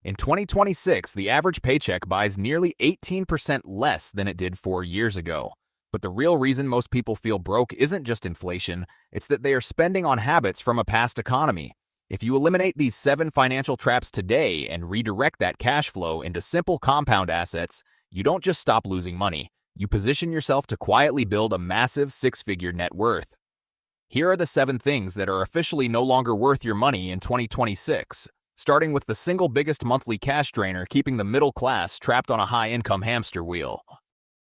In 2026, the average paycheck buys nearly 18% less than it did 4 years ago. But the real reason most people feel broke isn't just inflation, it's that they are spending on habits from a past economy. If you eliminate these 7 financial traps today and redirect that cash flow into simple compound assets, you don't just stop losing money, you position yourself to quietly build a massive 6-figure net worth. Here are the 7 things that are officially no longer worth your money in 2026, starting with the single biggest monthly cash drainer keeping the middle class trapped on a high-income hamster wheel.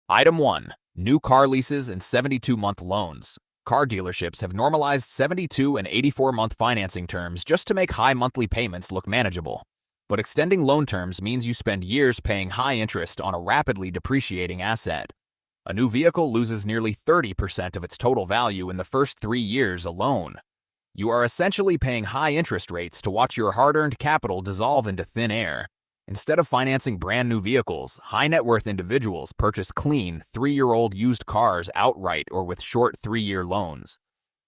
Item 1. New car leases and 72-month loans. Car dealerships have normalized 72 and 84-month financing terms just to make high monthly payments look manageable. But extending loan terms means you spend years paying high interest on a rapidly depreciating asset. A new vehicle loses nearly 30% of its total value in the first 3 years alone. You are essentially paying high interest rates to watch your hard-earned capital dissolve into thin air. Instead of financing brand new vehicles, high-net-worth individuals purchase clean, 3-year-old used cars outright or with short 3-year loans.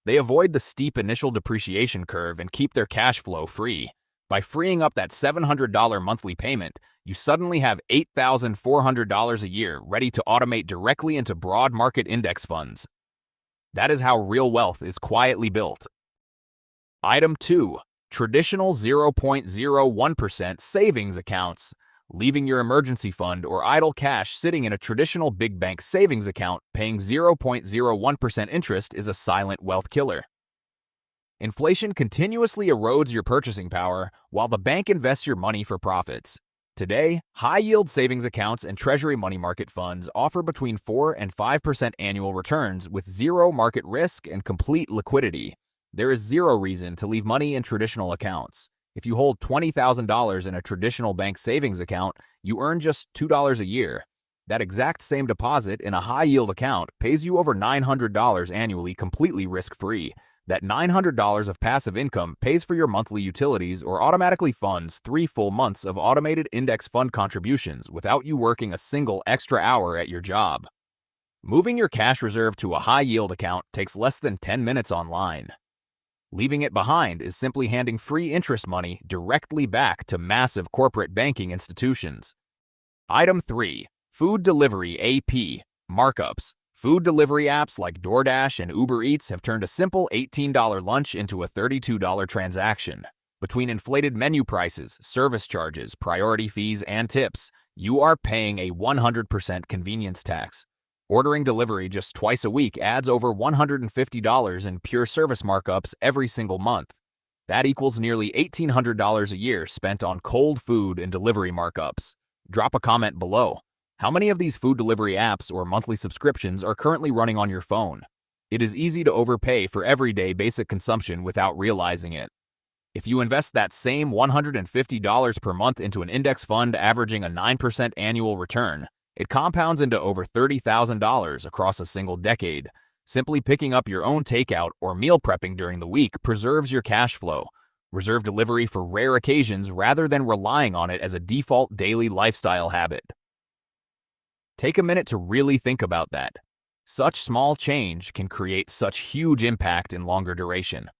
They avoid the steep initial depreciation curve and keep their cash flow free. By freeing up that $700 monthly payment, you suddenly have $8,400 a year ready to automate directly into broad market index funds. That is how real wealth is quietly built. Item 2. Traditional 0.01% savings accounts. Leaving your emergency fund or idle cash sitting in a traditional big bank savings account paying 0.01% interest is a silent wealth killer. Inflation continuously erodes your purchasing power while the bank invests your money for profits. Today, high-yield savings accounts and treasury money market funds offer between 4 and 5% annual returns with zero market risk and complete liquidity. There is zero reason to leave money in traditional accounts. If you hold $20,000 in a traditional bank savings account, you earn just $2 a year. That exact same deposit in a high-yield account pays you over $900 annually completely risk-free. That $900 of passive income pays for your monthly utilities or automatically funds 3 full months of automated index fund contributions without you working a single extra hour at your job. Moving your cash reserve to a high-yield account takes less than 10 minutes online. Leaving it behind is simply handing free interest money directly back to massive corporate banking institutions. Item 3. Food Delivery AP. Markups. Food delivery apps like DoorDash and Uber Eats have turned a simple $18 lunch into a $32 transaction. Between inflated menu prices, service charges, priority fees, and tips, you are paying a 100% convenience tax. Ordering delivery just twice a week adds over $150 in pure service markups every single month. That equals nearly $1,800 a year spent on cold food and delivery markups. Drop a comment below. How many of these food delivery apps or monthly subscriptions are currently running on your phone? It is easy to overpay for everyday basic consumption without realizing it. If you invest that same $150 per month into an index fund averaging a 9% annual return, it compounds into over $30,000 across a single decade. Simply picking up your own takeout or meal prepping during the week preserves your cash flow. Reserve delivery for rare occasions rather than relying on it as a default daily lifestyle habit. Take a minute to really think about that. Such small change can create such huge impact in longer duration.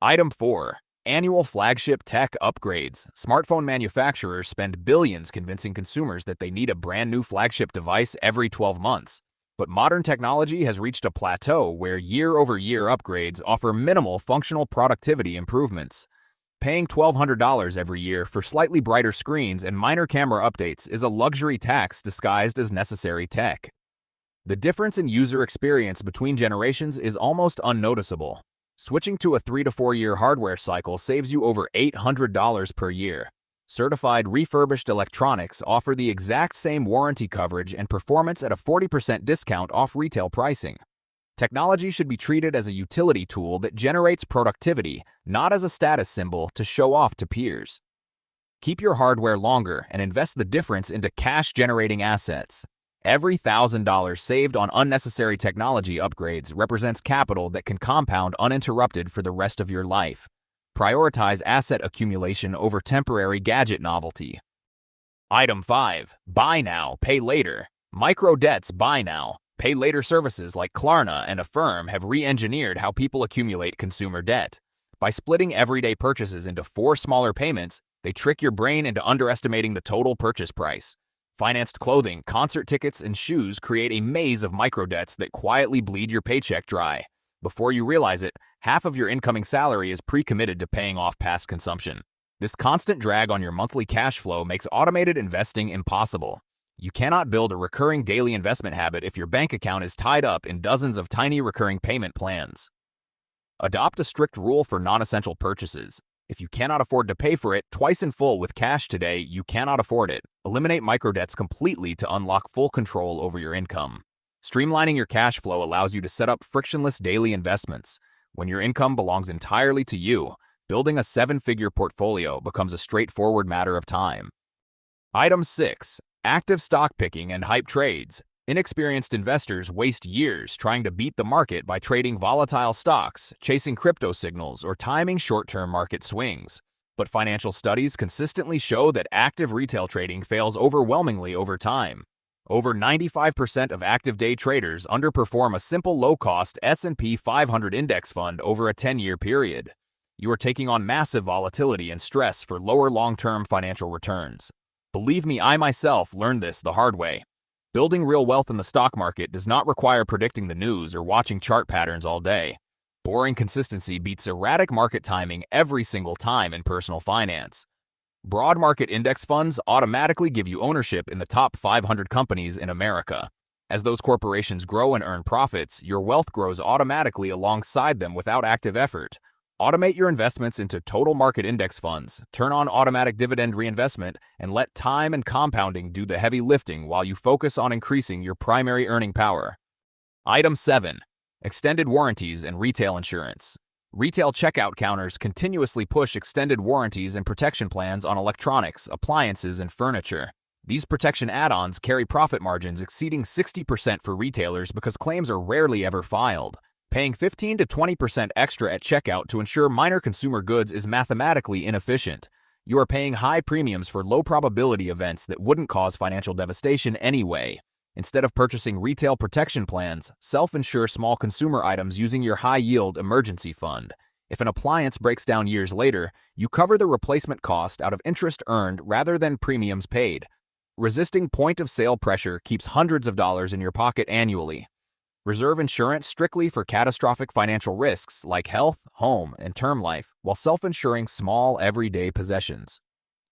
Item 4. Annual flagship tech upgrades. Smartphone manufacturers spend billions convincing consumers that they need a brand new flagship device every 12 months. But modern technology has reached a plateau where year-over-year upgrades offer minimal functional productivity improvements. Paying $1,200 every year for slightly brighter screens and minor camera updates is a luxury tax disguised as necessary tech. The difference in user experience between generations is almost unnoticeable. Switching to a 3 to 4 year hardware cycle saves you over $800 per year. Certified refurbished electronics offer the exact same warranty coverage and performance at a 40% discount off retail pricing. Technology should be treated as a utility tool that generates productivity, not as a status symbol to show off to peers. Keep your hardware longer and invest the difference into cash-generating assets. Every $1,000 saved on unnecessary technology upgrades represents capital that can compound uninterrupted for the rest of your life. Prioritize asset accumulation over temporary gadget novelty. Item 5. Buy now, pay later. Micro-debts buy now, pay later services like Klarna and Affirm have re-engineered how people accumulate consumer debt. By splitting everyday purchases into 4 smaller payments, They trick your brain into underestimating the total purchase price. Financed clothing, concert tickets, and shoes create a maze of microdebts that quietly bleed your paycheck dry. Before you realize it, half of your incoming salary is pre-committed to paying off past consumption. This constant drag on your monthly cash flow makes automated investing impossible. You cannot build a recurring daily investment habit if your bank account is tied up in dozens of tiny recurring payment plans. Adopt a strict rule for non-essential purchases. If you cannot afford to pay for it twice in full with cash today, you cannot afford it. Eliminate microdebts completely to unlock full control over your income. Streamlining your cash flow allows you to set up frictionless daily investments. When your income belongs entirely to you, building a 7-figure portfolio becomes a straightforward matter of time. Item 6. Active stock picking and hype trades. Inexperienced investors waste years trying to beat the market by trading volatile stocks, chasing crypto signals, or timing short-term market swings. But financial studies consistently show that active retail trading fails overwhelmingly over time. Over 95% of active day traders underperform a simple low-cost S&P 500 index fund over a 10-year period. You are taking on massive volatility and stress for lower long-term financial returns. Believe me, I myself learned this the hard way. Building real wealth in the stock market does not require predicting the news or watching chart patterns all day. Boring consistency beats erratic market timing every single time in personal finance. Broad market index funds automatically give you ownership in the top 500 companies in America. As those corporations grow and earn profits, your wealth grows automatically alongside them without active effort. Automate your investments into total market index funds, turn on automatic dividend reinvestment, and let time and compounding do the heavy lifting while you focus on increasing your primary earning power. Item 7. Extended warranties and retail insurance. Retail checkout counters continuously push extended warranties and protection plans on electronics, appliances, and furniture. These protection add-ons carry profit margins exceeding 60% for retailers because claims are rarely ever filed. Paying 15 to 20% extra at checkout to insure minor consumer goods is mathematically inefficient. You are paying high premiums for low-probability events that wouldn't cause financial devastation anyway. Instead of purchasing retail protection plans, self-insure small consumer items using your high-yield emergency fund. If an appliance breaks down years later, you cover the replacement cost out of interest earned rather than premiums paid. Resisting point-of-sale pressure keeps hundreds of dollars in your pocket annually. Reserve insurance strictly for catastrophic financial risks like health, home, and term life, while self-insuring small, everyday possessions.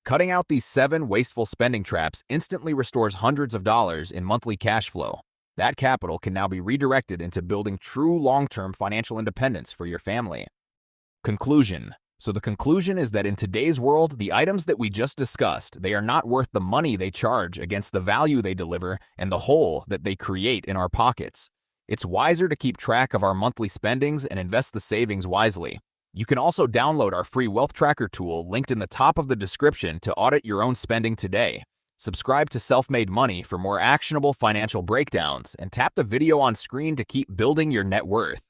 Cutting out these 7 wasteful spending traps instantly restores hundreds of dollars in monthly cash flow. That capital can now be redirected into building true long-term financial independence for your family. Conclusion. So the conclusion is that in today's world, the items that we just discussed, they are not worth the money they charge against the value they deliver and the hole that they create in our pockets. It's wiser to keep track of our monthly spendings and invest the savings wisely. You can also download our free wealth tracker tool linked in the top of the description to audit your own spending today. Subscribe to Self-Made Money for more actionable financial breakdowns and tap the video on screen to keep building your net worth.